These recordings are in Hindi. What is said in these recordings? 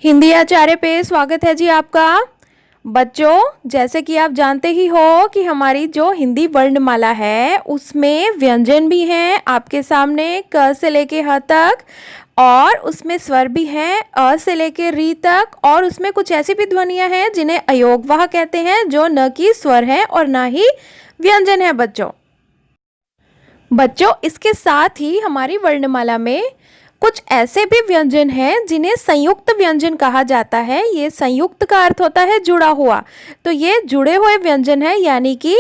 हिंदी आचार्य पे स्वागत है जी आपका। बच्चों, जैसे कि आप जानते ही हो कि हमारी जो हिंदी वर्णमाला है उसमें व्यंजन भी हैं आपके सामने क से लेके ह तक, और उसमें स्वर भी हैं अ से लेके री तक, और उसमें कुछ ऐसी भी ध्वनियां हैं जिन्हें अयोगवाह कहते हैं, जो न कि स्वर है और ना ही व्यंजन है। बच्चों, इसके साथ ही हमारी वर्णमाला में कुछ ऐसे भी व्यंजन हैं जिन्हें संयुक्त व्यंजन कहा जाता है। ये संयुक्त का अर्थ होता है जुड़ा हुआ। तो ये जुड़े हुए व्यंजन है, यानी कि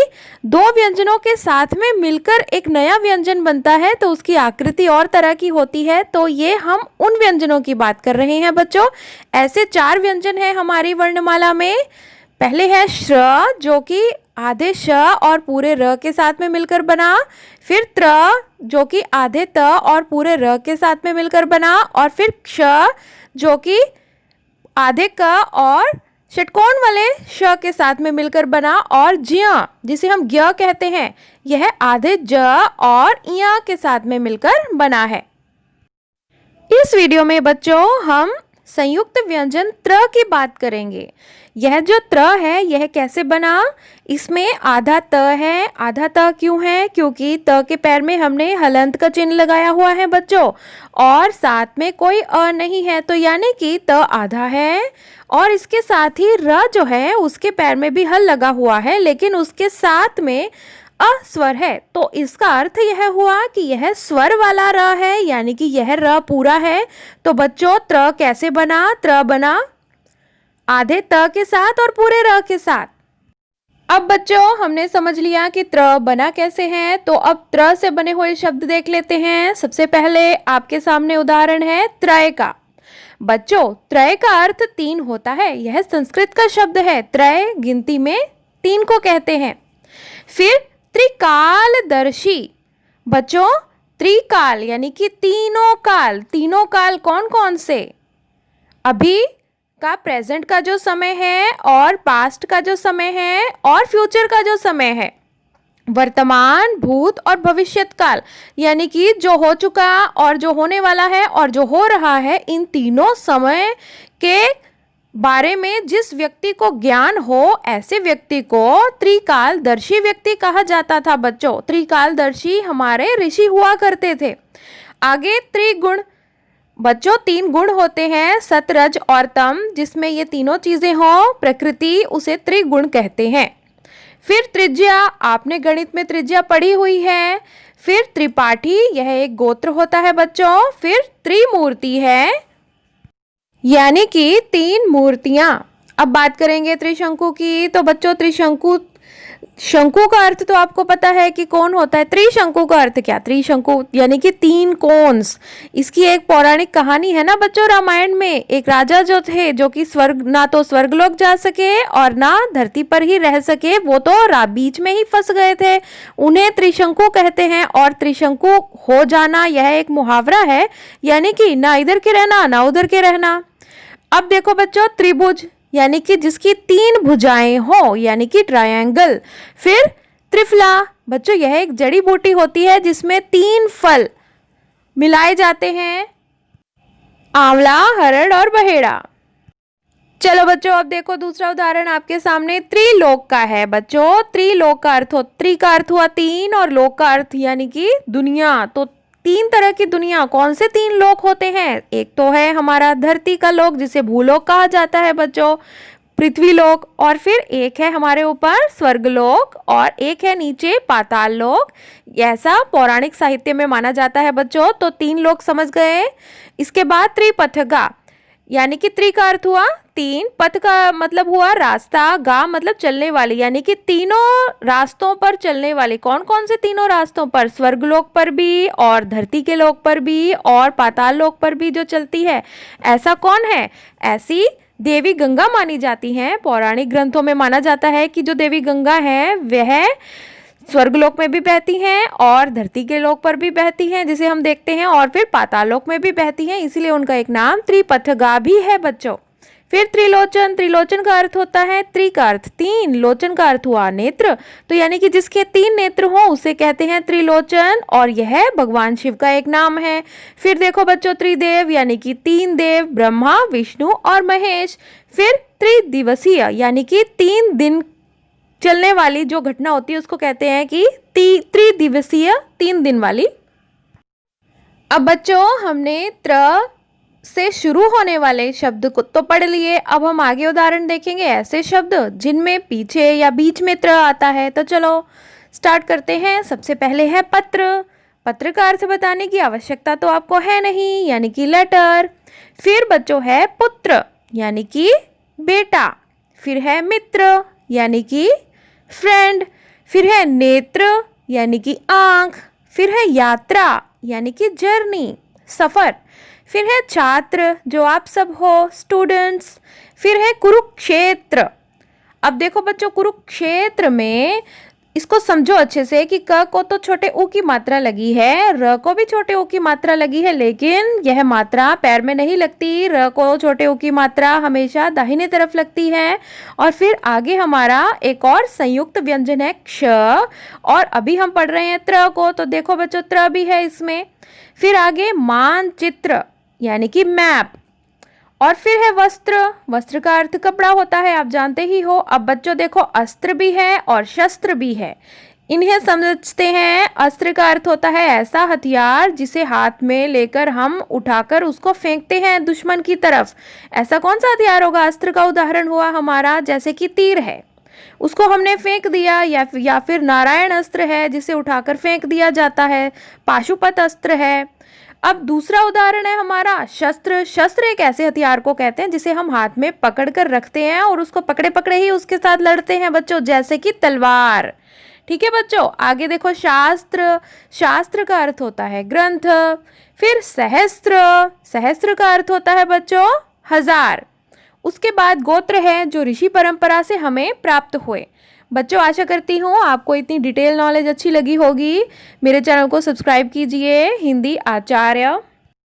दो व्यंजनों के साथ में मिलकर एक नया व्यंजन बनता है, तो उसकी आकृति और तरह की होती है। तो ये हम उन व्यंजनों की बात कर रहे हैं बच्चों। ऐसे 4 व्यंजन हैं हमारी वर्णमाला में। पहले है श्र, जो कि आधे श और पूरे र के साथ में मिलकर बना। फिर त्र, जो कि आधे त और पूरे र के साथ में मिलकर बना। और फिर क्ष, जो कि आधे क और षटकोण वाले श के साथ में मिलकर बना। और ज्य, जिसे हम ज्ञ कहते हैं, यह आधे ज और य के साथ में मिलकर बना है। इस वीडियो में बच्चों हम संयुक्त व्यंजन त्र की बात करेंगे। यह जो त्र है यह कैसे बना? इसमें आधा त है। आधा त क्यों है? क्योंकि त के पैर में हमने हलंत का चिन्ह लगाया हुआ है बच्चों, और साथ में कोई अ नहीं है, तो यानी कि त आधा है। और इसके साथ ही र जो है उसके पैर में भी हल लगा हुआ है, लेकिन उसके साथ में अस्वर है। तो इसका अर्थ यह हुआ कि यह स्वर वाला र है, यानी कि यह र पूरा है। तो बच्चों, त्र कैसे बना? त्र बना आधे त के साथ और पूरे र के साथ। अब बच्चों, हमने समझ लिया कि त्र बना कैसे है, तो अब त्र से बने हुए शब्द देख लेते हैं। सबसे पहले आपके सामने उदाहरण है त्रय का। बच्चों, त्रय का अर्थ 3 होता है। यह संस्कृत का शब्द है। त्रय गिनती में 3 को कहते हैं। फिर त्रिकालदर्शी। बच्चों, त्रिकाल यानी कि तीनों काल। तीनों काल कौन कौन से? अभी का, प्रेजेंट का जो समय है, और पास्ट का जो समय है, और फ्यूचर का जो समय है। वर्तमान, भूत और भविष्यत काल, यानी कि जो हो चुका और जो होने वाला है और जो हो रहा है, इन तीनों समय के बारे में जिस व्यक्ति को ज्ञान हो, ऐसे व्यक्ति को त्रिकालदर्शी व्यक्ति कहा जाता था बच्चों। त्रिकालदर्शी हमारे ऋषि हुआ करते थे। आगे त्रिगुण। बच्चों, 3 गुण होते हैं, सत, रज और तम। जिसमें ये तीनों चीजें हो प्रकृति, उसे त्रिगुण कहते हैं। फिर त्रिज्या, आपने गणित में त्रिज्या पढ़ी हुई है। फिर त्रिपाठी, यह एक गोत्र होता है बच्चों। फिर त्रिमूर्ति है, यानी कि 3 मूर्तियां। अब बात करेंगे त्रिशंकु की। तो बच्चों, त्रिशंकु, शंकु का अर्थ तो आपको पता है कि कौन होता है। त्रिशंकु का अर्थ क्या? त्रिशंकु यानी कि 3 कोन्स। इसकी एक पौराणिक कहानी है ना बच्चों, रामायण में। एक राजा जो थे, जो कि स्वर्ग, ना तो स्वर्गलोक जा सके और ना धरती पर ही रह सके, वो तो बीच में ही फंस गए थे। उन्हें त्रिशंकु कहते हैं। और त्रिशंकु हो जाना यह एक मुहावरा है, यानी कि ना इधर के रहना ना उधर के रहना। अब देखो बच्चों, त्रिभुज यानी कि जिसकी 3 भुजाएं हो, यानी कि ट्रायंगल। फिर त्रिफला। बच्चों, यह एक जड़ी बूटी होती है जिसमें 3 फल मिलाए जाते हैं, आंवला, हरड़ और बहेड़ा। चलो बच्चों, अब देखो दूसरा उदाहरण आपके सामने त्रिलोक का है। बच्चों, त्रिलोक का अर्थ हो, त्रि का अर्थ हुआ 3 और लोक का अर्थ यानी कि दुनिया। तो 3 तरह की दुनिया। कौन से 3 लोक होते हैं? एक तो है हमारा धरती का लोक, जिसे भूलोक कहा जाता है बच्चों, पृथ्वी लोक। और फिर एक है हमारे ऊपर स्वर्गलोक, और एक है नीचे पाताल लोक। ऐसा पौराणिक साहित्य में माना जाता है बच्चों। तो 3 लोक समझ गए। इसके बाद त्रिपथगा, यानी कि त्रि का अर्थ हुआ 3, पथ का मतलब हुआ रास्ता, गा मतलब चलने वाली, यानी कि तीनों रास्तों पर चलने वाली। कौन कौन से तीनों रास्तों पर? स्वर्गलोक पर भी, और धरती के लोक पर भी, और पाताल लोक पर भी जो चलती है। ऐसा कौन है? ऐसी देवी गंगा मानी जाती हैं। पौराणिक ग्रंथों में माना जाता है कि जो देवी गंगा है वह स्वर्गलोक में भी बहती हैं और धरती के लोक पर भी बहती हैं, जिसे हम देखते हैं, और फिर पाताल लोक में भी बहती हैं। इसीलिए उनका एक नाम त्रिपथगा भी है बच्चों। फिर त्रिलोचन, त्रिलोचन का अर्थ होता है त्रि का अर्थ तीन, लोचन का अर्थ हुआ नेत्र, तो यानी कि जिसके तीन नेत्र हो उसे कहते हैं त्रिलोचन, और यह भगवान शिव का एक नाम है। फिर देखो बच्चों, त्रिदेव यानी कि तीन देव, ब्रह्मा, विष्णु और महेश। फिर त्रिदिवसीय यानी कि 3 दिन चलने वाली जो घटना होती है उसको कहते हैं कि त्रिदिवसीय, 3 दिन वाली। अब बच्चों हमने त्र से शुरू होने वाले शब्द को तो पढ़ लिए, अब हम आगे उदाहरण देखेंगे ऐसे शब्द जिनमें पीछे या बीच में त्र आता है। तो चलो स्टार्ट करते हैं। सबसे पहले है पत्र। पत्र का अर्थ बताने की आवश्यकता तो आपको है नहीं, यानी कि लेटर। फिर बच्चों है पुत्र यानी कि बेटा। फिर है मित्र यानी कि फ्रेंड। फिर है नेत्र यानी कि आंख। फिर है यात्रा यानी कि जर्नी, सफर। फिर है छात्र जो आप सब हो, स्टूडेंट्स। फिर है कुरुक्षेत्र। अब देखो बच्चों, कुरुक्षेत्र में इसको समझो अच्छे से कि क को तो छोटे ऊ की मात्रा लगी है, र को भी छोटे ऊ की मात्रा लगी है, लेकिन यह मात्रा पैर में नहीं लगती। र को छोटे ऊ की मात्रा हमेशा दाहिने तरफ लगती है। और फिर आगे हमारा एक और संयुक्त व्यंजन है क्ष, और अभी हम पढ़ रहे हैं त्र को, तो देखो बच्चों त्र भी है इसमें। फिर आगे मानचित्र यानी कि मैप। और फिर है वस्त्र। वस्त्र का अर्थ कपड़ा होता है, आप जानते ही हो। अब बच्चों देखो, अस्त्र भी है और शस्त्र भी है, इन्हें समझते हैं। अस्त्र का अर्थ होता है ऐसा हथियार जिसे हाथ में लेकर हम उठाकर उसको फेंकते हैं दुश्मन की तरफ। ऐसा कौन सा हथियार होगा? अस्त्र का उदाहरण हुआ हमारा जैसे कि तीर है, उसको हमने फेंक दिया, या फिर नारायण अस्त्र है जिसे उठाकर फेंक दिया जाता है। पाशुपत अस्त्र है। अब दूसरा उदाहरण है हमारा शस्त्र। शस्त्र एक ऐसे हथियार को कहते हैं जिसे हम हाथ में पकड़ कर रखते हैं और उसको पकड़े पकड़े ही उसके साथ लड़ते हैं बच्चों, जैसे कि तलवार। ठीक है बच्चों, आगे देखो शास्त्र। शास्त्र का अर्थ होता है ग्रंथ। फिर सहस्त्र। सहस्त्र का अर्थ होता है बच्चों 1000। उसके बाद गोत्र है जो ऋषि परंपरा से हमें प्राप्त हुए। बच्चों आशा करती हूँ आपको इतनी डिटेल नॉलेज अच्छी लगी होगी। मेरे चैनल को सब्सक्राइब कीजिए। हिंदी आचार्य।